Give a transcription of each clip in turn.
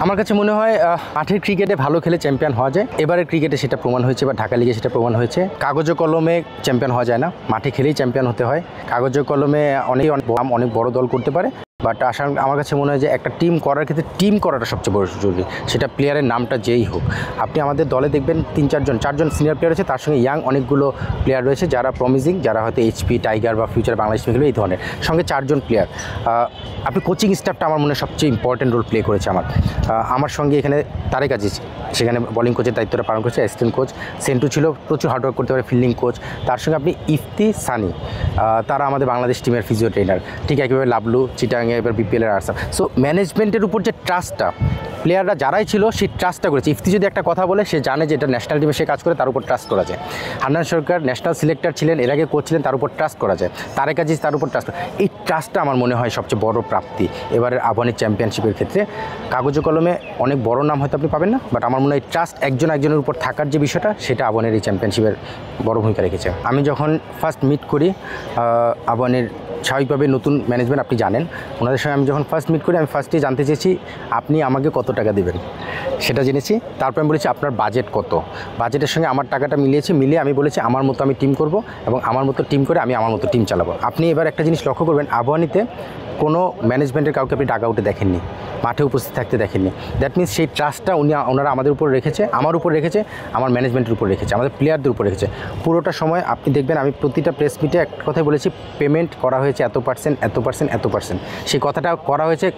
আমার কাছে মনে হয় মাঠের ক্রিকেটে ভালো খেলে চ্যাম্পিয়ন হওয়া যায়। এবারে ক্রিকেটে সেটা প্রমাণ হয়েছে, বা ঢাকা লিগে সেটা প্রমাণ হয়েছে। কাগজে কলমে চ্যাম্পিয়ন হওয়া যায় না, মাঠে খেলেই চ্যাম্পিয়ন হতে হয়। কাগজে কলমে অনেক বড় দল করতে পারে, বাট আমার কাছে মনে হয় যে একটা টিম করার ক্ষেত্রে টিম করাটা সবচেয়ে বড় জরুরি। সেটা প্লেয়ারের নামটা যেই হোক। আপনি আমাদের দলে দেখবেন 3-4জন সিনিয়র প্লেয়ার আছে, তার সঙ্গে ইয়াং অনেকগুলো প্লেয়ার রয়েছে যারা প্রমিজিং, যারা হয়তো এইচপি, টাইগার বা ফিউচার বাংলাদেশ খেলবে এই ধরনের, সঙ্গে 4জন প্লেয়ার। আপনি কোচিং স্টাফটা আমার মনে হয় সবচেয়ে ইম্পর্টেন্ট রোল প্লে করেছে। আমার সঙ্গে এখানে তারেক আজিজ সেখানে বোলিং কোচের দায়িত্বটা পালন করেছে, অ্যাসিস্ট্যান্ট কোচ। সেন্টু ছিল প্রচুর হার্ডওয়ার্ক করতে পারে, ফিল্ডিং কোচ। তার সঙ্গে আপনি ইফতি, সানি, তারা আমাদের বাংলাদেশ টিমের ফিজিও ট্রেনার। ঠিক একইভাবে লাবলু চিটাগাংয়ে এবার বিপিএলের আরসাম। সো ম্যানেজমেন্টের উপর যে ট্রাস্টটা প্লেয়াররা যারাই ছিল সেই ট্রাস্টটা করেছে। ইফতি যদি একটা কথা বলে সে জানে যে এটা ন্যাশনাল টিমে সে কাজ করে, তার উপর ট্রাস্ট করা যায়। হান্নান সরকার ন্যাশনাল সিলেক্টর ছিলেন, এর আগে কোচ ছিলেন, তার উপর ট্রাস্ট করা যায়। তারেক আজিজ, তার উপর ট্রাস্ট। এই ট্রাস্টটা আমার মনে হয় সবচেয়ে বড় প্রাপ্তি এবারের আবাহনী চ্যাম্পিয়নশিপের ক্ষেত্রে। কাগজে কলমে অনেক বড় নাম হয়তো আপনি পাবেন না, বাট আমার মনে হয় ট্রাস্ট একজনের উপর থাকার যে বিষয়টা, সেটা আবাহনীর এই চ্যাম্পিয়নশিপের বড় ভূমিকা রেখেছে। আমি যখন ফার্স্ট মিট করি আবাহনীর স্বাভাবিকভাবে নতুন ম্যানেজমেন্ট, আপনি জানেন, ওনাদের সঙ্গে আমি যখন ফার্স্ট মিট করি আমি ফার্স্টেই জানতে চেয়েছি আপনি আমাকে কত টাকা দেবেন, সেটা জেনেছি। তারপর আমি বলেছি আপনার বাজেট কত, বাজেটের সঙ্গে আমার টাকাটা মিলিয়ে আমি বলেছি আমার মতো আমি টিম করব, এবং আমার মতো টিম করে আমি আমার মতো টিম চালাবো। আপনি এবার একটা জিনিস লক্ষ্য করবেন, আবাহনীতে কোনো ম্যানেজমেন্টের কাউকে আপনি ডাগ আউটে দেখেননি, মাঠে উপস্থিত থাকতে দেখেননি। দ্যাট মিনস সেই ট্রাস্টটা ওনারা আমাদের উপর রেখেছে, আমার উপর রেখেছে, আমার ম্যানেজমেন্টের উপর রেখেছে, আমাদের প্লেয়ারদের উপর রেখেছে। পুরোটা সময় আপনি দেখবেন আমি প্রতিটা প্রেস মিটে একটা কথাই বলেছি, পেমেন্ট করা হয়েছে এত পার্সেন্ট। সেই কথাটা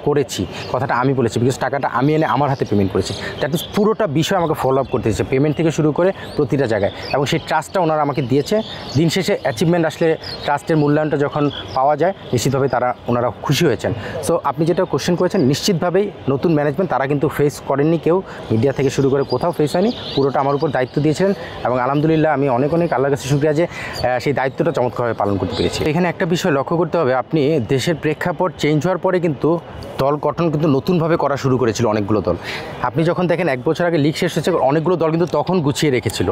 করেছি, কথাটা আমি বলেছি, বিকজ টাকাটা আমি এনে আমার হাতে পেমেন্ট করেছি। দ্যাট মিনস পুরোটা বিষয় আমাকে ফলো আপ করতে হয়েছে, পেমেন্ট থেকে শুরু করে প্রতিটা জায়গায়, এবং সেই ট্রাস্টটা ওনারা আমাকে দিয়েছে। দিন শেষে অ্যাচিভমেন্ট আসলে ট্রাস্টের মূল্যায়নটা যখন পাওয়া যায়, নিশ্চিতভাবে ওনারা খুশি হয়েছেন। সো আপনি যেটা কোশ্চেন করেছেন, নিশ্চিতভাবেই নতুন ম্যানেজমেন্ট তারা কিন্তু ফেস করেননি, কেউ মিডিয়া থেকে শুরু করে কোথাও ফেস হয়নি, পুরোটা আমার উপর দায়িত্ব দিয়েছিলেন, এবং আলহামদুলিল্লাহ আমি অনেক আল্লাহর কাছে শুকরিয়া যে সেই দায়িত্বটা চমৎকারভাবে পালন করতে পেরেছি। এখানে একটা বিষয় লক্ষ্য করতে হবে, আপনি দেশের প্রেক্ষাপট চেঞ্জ হওয়ার পরে কিন্তু দল গঠন কিন্তু নতুনভাবে করা শুরু করেছিল অনেকগুলো দল। আপনি যখন দেখেন 1 বছর আগে লিগ শেষ হয়েছে, অনেকগুলো দল কিন্তু তখন গুছিয়ে রেখেছিল।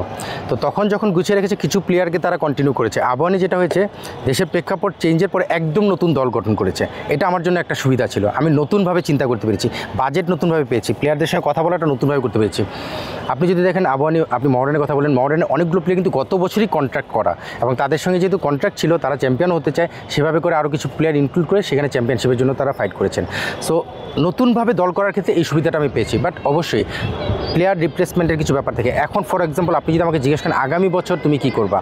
তো তখন যখন গুছিয়ে রেখেছে, কিছু প্লেয়ারকে তারা কন্টিনিউ করেছে। আবাহনী যেটা হয়েছে, দেশের প্রেক্ষাপট চেঞ্জের পরে একদম নতুন দল গঠন করেছে। এটা আমার জন্য একটা সুবিধা ছিল, আমি নতুনভাবে চিন্তা করতে পেরেছি, বাজেট নতুনভাবে পেয়েছি, প্লেয়ারদের সঙ্গে কথা বলাটা নতুনভাবে করতে পেরেছি। আপনি যদি দেখেন আবাহনী, আপনি মডার্নের কথা বলেন, মডার্নে অনেকগুলো প্লেয়ার কিন্তু গত বছরই কন্ট্রাক্ট করা, এবং তাদের সঙ্গে যেহেতু কন্ট্রাক্ট ছিল, তারা চ্যাম্পিয়ন হতে চায়, সেভাবে করে আরও কিছু প্লেয়ার ইনক্লুড করে সেখানে চ্যাম্পিয়নশিপের জন্য তারা ফাইট করেছেন। সো নতুনভাবে দল করার ক্ষেত্রে এই সুবিধাটা আমি পেয়েছি, বাট অবশ্যই প্লেয়ার রিপ্লেসমেন্টের কিছু ব্যাপার থাকে। এখন ফর এক্সাম্পল আপনি যদি আমাকে জিজ্ঞেস করেন আগামী বছর তুমি কী করবা,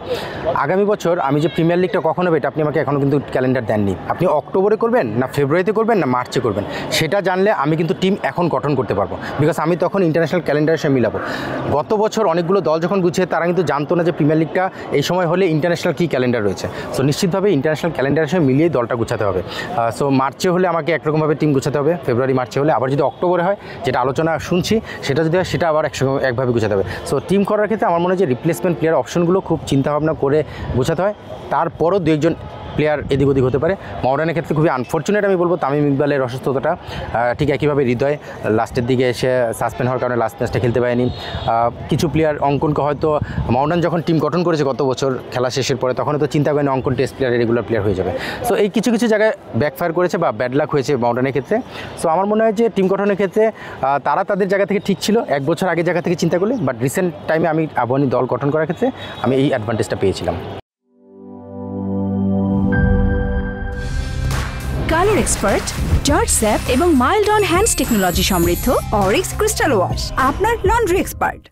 আগামী বছর আমি যে প্রিমিয়ার লিগটা কখন হবে এটা আপনি আমাকে এখনও কিন্তু ক্যালেন্ডার দেননি। আপনি অক্টোবরে করবেন, না ফেব্রুয়ারিতে করবেন, না মার্চে করবেন, সেটা জানলে আমি কিন্তু টিম এখন গঠন করতে পারবো, বিকজ আমি তখন ইন্টারন্যাশনাল ক্যালেন্ডারের সঙ্গে মিলাবো। গত বছর অনেকগুলো দল যখন গুছিয়ে, তারা কিন্তু জানতো না যে প্রিমিয়ার লিগটা এই সময় হলে ইন্টারন্যাশনাল কী ক্যালেন্ডার রয়েছে। সো নিশ্চিতভাবে ইন্টারন্যাশনাল ক্যালেন্ডারের সঙ্গে মিলিয়ে দলটা গুছাতে হবে। সো মার্চে হলে আমাকে একরকমভাবে টিম গুছাতে হবে, ফেব্রুয়ারি মার্চে হলে, আবার যদি অক্টোবরে হয়, যেটা আলোচনা শুনছি, সেটা যদি হয় সেটা আবার একভাবে গুছাতে হবে। সো টিম করার ক্ষেত্রে আমার মনে হয় যে রিপ্লেসমেন্ট প্লেয়ার অপশনগুলো খুব চিন্তাভাবনা করে গুছাতে হয়। তারপরও 2-1 প্লেয়ার এদিক ওদিক হতে পারে। মডার্নের ক্ষেত্রে খুবই আনফর্চুনেট আমি বলবো, তামিম ইকবালের অসুস্থতাটা। ঠিক একইভাবে হৃদয় লাস্টের দিকে এসে সাসপেন্ড হওয়ার কারণে লাস্ট ম্যাচটা খেলতে পারেনি। কিছু প্লেয়ার, অঙ্কনকে হয়তো মডার্ন যখন টিম গঠন করেছে গত বছর খেলা শেষের পরে, তখন তো চিন্তা করেনি অঙ্কন টেস্ট প্লেয়ার রেগুলার প্লেয়ার হয়ে যাবে। সো এই কিছু জায়গায় ব্যাকফায়ার করেছে বা ব্যাড লাক হয়েছে মডার্নের ক্ষেত্রে। সো আমার মনে হয় যে টিম গঠনের ক্ষেত্রে তারা তাদের জায়গা থেকে ঠিক ছিল 1 বছর আগের জায়গা থেকে চিন্তা করলে, বাট রিসেন্ট টাইমে আমি আবাহনী দল গঠন করার ক্ষেত্রে আমি এই অ্যাডভান্টেজটা পেয়েছিলাম। কালার এক্সপার্ট, জর্জ স্যাপ এবং মাইল্ড অন হ্যান্ডস টেকনোলজি সমৃদ্ধ অরিক্স ক্রিস্টাল ওয়াশ আপনার লন্ড্রি এক্সপার্ট।